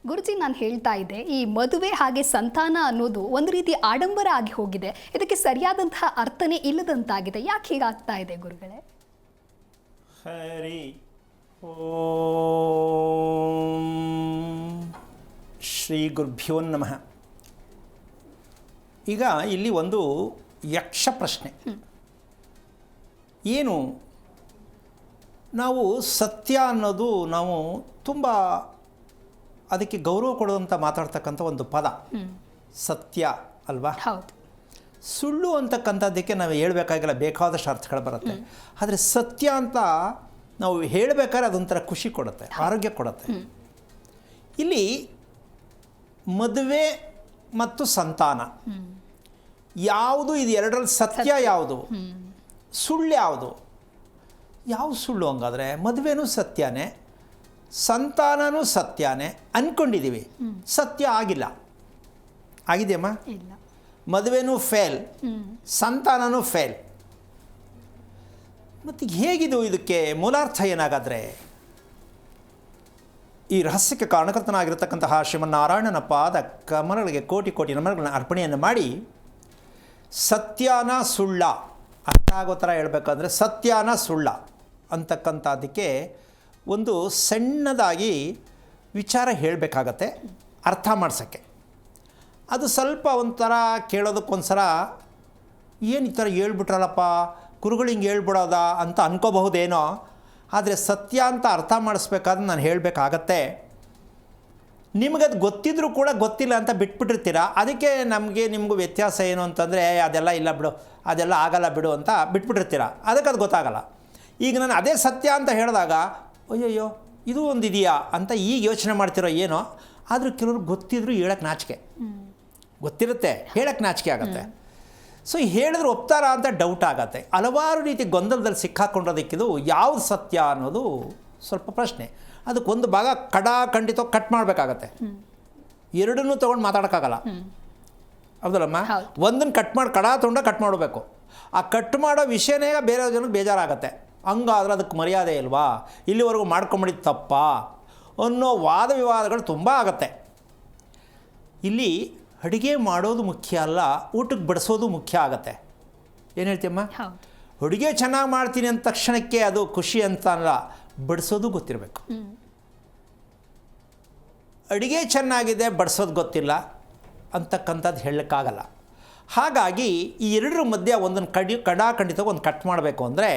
ಗುರುಜಿ, ನಾನು ಹೇಳ್ತಾ ಇದ್ದೆ, ಈ ಮದುವೆ ಹಾಗೆ ಸಂತಾನ ಅನ್ನೋದು ಒಂದು ರೀತಿ ಆಡಂಬರ ಆಗಿ ಹೋಗಿದೆ. ಇದಕ್ಕೆ ಸರಿಯಾದಂತಹ ಅರ್ಥನೇ ಇಲ್ಲದಂತಾಗಿದೆ. ಯಾಕೆ ಹೀಗಾಗ್ತಾ ಇದೆ ಗುರುಗಳೇ? ಹರಿ ಓಂ ಶ್ರೀ ಗುರುಭ್ಯೋ ನಮಃ. ಈಗ ಇಲ್ಲಿ ಒಂದು ಯಕ್ಷ ಪ್ರಶ್ನೆ. ಏನು ನಾವು ಸತ್ಯ ಅನ್ನೋದು ನಾವು ತುಂಬ ಅದಕ್ಕೆ ಗೌರವ ಕೊಡುವಂಥ ಮಾತಾಡ್ತಕ್ಕಂಥ ಒಂದು ಪದ ಸತ್ಯ ಅಲ್ವಾ? ಹೌದು. ಸುಳ್ಳು ಅಂತಕ್ಕಂಥದ್ದಕ್ಕೆ ನಾವು ಹೇಳಬೇಕಾಗಿಲ್ಲ, ಬೇಕಾದಷ್ಟು ಅರ್ಥಗಳು ಬರುತ್ತೆ. ಆದರೆ ಸತ್ಯ ಅಂತ ನಾವು ಹೇಳಬೇಕಾದ್ರೆ ಅದೊಂಥರ ಖುಷಿ ಕೊಡುತ್ತೆ, ಆರೋಗ್ಯ ಕೊಡುತ್ತೆ. ಇಲ್ಲಿ ಮದುವೆ ಮತ್ತು ಸಂತಾನ ಯಾವುದು, ಇದು ಎರಡರಲ್ಲಿ ಸತ್ಯ ಯಾವುದು, ಸುಳ್ಳು ಯಾವುದು? ಯಾವ ಸುಳ್ಳು ಹಂಗಾದರೆ? ಮದುವೆನೂ ಸತ್ಯನೇ, ಸಂತಾನನೂ ಸತ್ಯನೇ ಅಂದ್ಕೊಂಡಿದ್ದೀವಿ. ಸತ್ಯ ಆಗಿಲ್ಲ. ಆಗಿದೆಯಮ್ಮ? ಇಲ್ಲ. ಮದುವೆನೂ ಫೇಲ್, ಸಂತಾನನೂ ಫೇಲ್. ಮತ್ತು ಹೇಗಿದು? ಇದಕ್ಕೆ ಮೂಲಾರ್ಥ ಏನಾಗಾದರೆ? ಈ ರಹಸ್ಯಕ್ಕೆ ಕಾರಣಕರ್ತನಾಗಿರತಕ್ಕಂತಹ ಶ್ರೀಮನ್ನಾರಾಯಣನ ಪಾದ ಕಮಲಗಳಿಗೆ ಕೋಟಿ ಕೋಟಿ ನಮನಗಳನ್ನು ಅರ್ಪಣೆಯನ್ನು ಮಾಡಿ, ಸತ್ಯನ ಸುಳ್ಳ ಅರ್ಥ ಆಗೋ ಥರ ಹೇಳಬೇಕಂದ್ರೆ ಸತ್ಯನ ಸುಳ್ಳ ಅಂತಕ್ಕಂಥದ್ದಕ್ಕೆ ಒಂದು ಸಣ್ಣದಾಗಿ ವಿಚಾರ ಹೇಳಬೇಕಾಗತ್ತೆ, ಅರ್ಥ ಮಾಡ್ಸೋಕ್ಕೆ. ಅದು ಸ್ವಲ್ಪ ಒಂಥರ ಕೇಳೋದಕ್ಕೊಂದ್ಸಲ ಏನು ಈ ಥರ ಹೇಳ್ಬಿಟ್ರಲ್ಲಪ್ಪ, ಗುರುಗಳು ಹಿಂಗೆ ಹೇಳ್ಬಿಡೋದಾ ಅಂತ ಅನ್ಕೋಬಹುದೇನೋ. ಆದರೆ ಸತ್ಯ ಅಂತ ಅರ್ಥ ಮಾಡಿಸ್ಬೇಕಾದ್ರೆ ನಾನು ಹೇಳಬೇಕಾಗತ್ತೆ. ನಿಮಗದು ಗೊತ್ತಿದ್ರೂ ಕೂಡ ಗೊತ್ತಿಲ್ಲ ಅಂತ ಬಿಟ್ಬಿಟ್ಟಿರ್ತೀರ. ಅದಕ್ಕೆ ನಮಗೆ ನಿಮಗೂ ವ್ಯತ್ಯಾಸ ಏನು ಅಂತಂದರೆ, ಅದೆಲ್ಲ ಇಲ್ಲ ಬಿಡು, ಅದೆಲ್ಲ ಆಗಲ್ಲ ಬಿಡು ಅಂತ ಬಿಟ್ಬಿಟ್ಟಿರ್ತೀರ. ಅದಕ್ಕೆ ಅದು ಗೊತ್ತಾಗಲ್ಲ. ಈಗ ನಾನು ಅದೇ ಸತ್ಯ ಅಂತ ಹೇಳಿದಾಗ ಅಯ್ಯಯ್ಯೋ ಇದು ಒಂದು ಇದೆಯಾ ಅಂತ ಈಗ ಯೋಚನೆ ಮಾಡ್ತಿರೋ ಏನೋ. ಆದರೂ ಕೆಲವರು ಗೊತ್ತಿದ್ರೂ ಹೇಳೋಕ್ಕೆ ನಾಚಿಕೆ, ಗೊತ್ತಿರುತ್ತೆ ಹೇಳೋಕ್ಕೆ ನಾಚಿಕೆ ಆಗುತ್ತೆ. ಸೊ ಹೇಳಿದ್ರೆ ಒಪ್ತಾರ ಅಂತ ಡೌಟ್ ಆಗುತ್ತೆ. ಹಲವಾರು ರೀತಿ ಗೊಂದಲದಲ್ಲಿ ಸಿಕ್ಕಾಕೊಂಡಿರೋದಕ್ಕಿದು ಯಾವುದು ಸತ್ಯ ಅನ್ನೋದು ಸ್ವಲ್ಪ ಪ್ರಶ್ನೆ. ಅದಕ್ಕೊಂದು ಭಾಗ ಖಂಡಿತ ಕಟ್ ಮಾಡಬೇಕಾಗತ್ತೆ. ಎರಡನ್ನೂ ತೊಗೊಂಡು ಮಾತಾಡೋಕ್ಕಾಗಲ್ಲ, ಹೌದಲ್ಲಮ್ಮ? ಒಂದನ್ನು ಕಟ್ ತೊಗೊಂಡು ಕಟ್ ಮಾಡಬೇಕು. ಆ ಕಟ್ ಮಾಡೋ ವಿಷಯನೇ ಬೇರೆ ಜನಕ್ಕೆ ಬೇಜಾರಾಗತ್ತೆ. ಹಂಗಾದ್ರೆ ಅದಕ್ಕೆ ಮರ್ಯಾದೆ ಇಲ್ವಾ, ಇಲ್ಲಿವರೆಗೂ ಮಾಡ್ಕೊಂಬಿಟ್ಟಿದ್ದು ತಪ್ಪಾ ಅನ್ನೋ ವಾದ ವಿವಾದಗಳು ತುಂಬ ಆಗುತ್ತೆ. ಇಲ್ಲಿ ಅಡುಗೆ ಮಾಡೋದು ಮುಖ್ಯ ಅಲ್ಲ, ಊಟಕ್ಕೆ ಬಡಿಸೋದು ಮುಖ್ಯ ಆಗುತ್ತೆ. ಏನು ಹೇಳ್ತೀಯಮ್ಮ? ಅಡುಗೆ ಚೆನ್ನಾಗಿ ಮಾಡ್ತೀನಿ ಅಂದ ತಕ್ಷಣಕ್ಕೆ ಅದು ಖುಷಿ ಅಂತ ಅಲ್ಲ, ಬಡಿಸೋದು ಗೊತ್ತಿರಬೇಕು. ಅಡುಗೆ ಚೆನ್ನಾಗಿದೆ, ಬಡಿಸೋದು ಗೊತ್ತಿಲ್ಲ ಅಂತಕ್ಕಂಥದ್ದು ಹೇಳೋಕ್ಕಾಗಲ್ಲ. ಹಾಗಾಗಿ ಈ ಎರಡರ ಮಧ್ಯೆ ಒಂದನ್ನು ಖಂಡಿತ ಒಂದು ಕಟ್ ಮಾಡಬೇಕು ಅಂದರೆ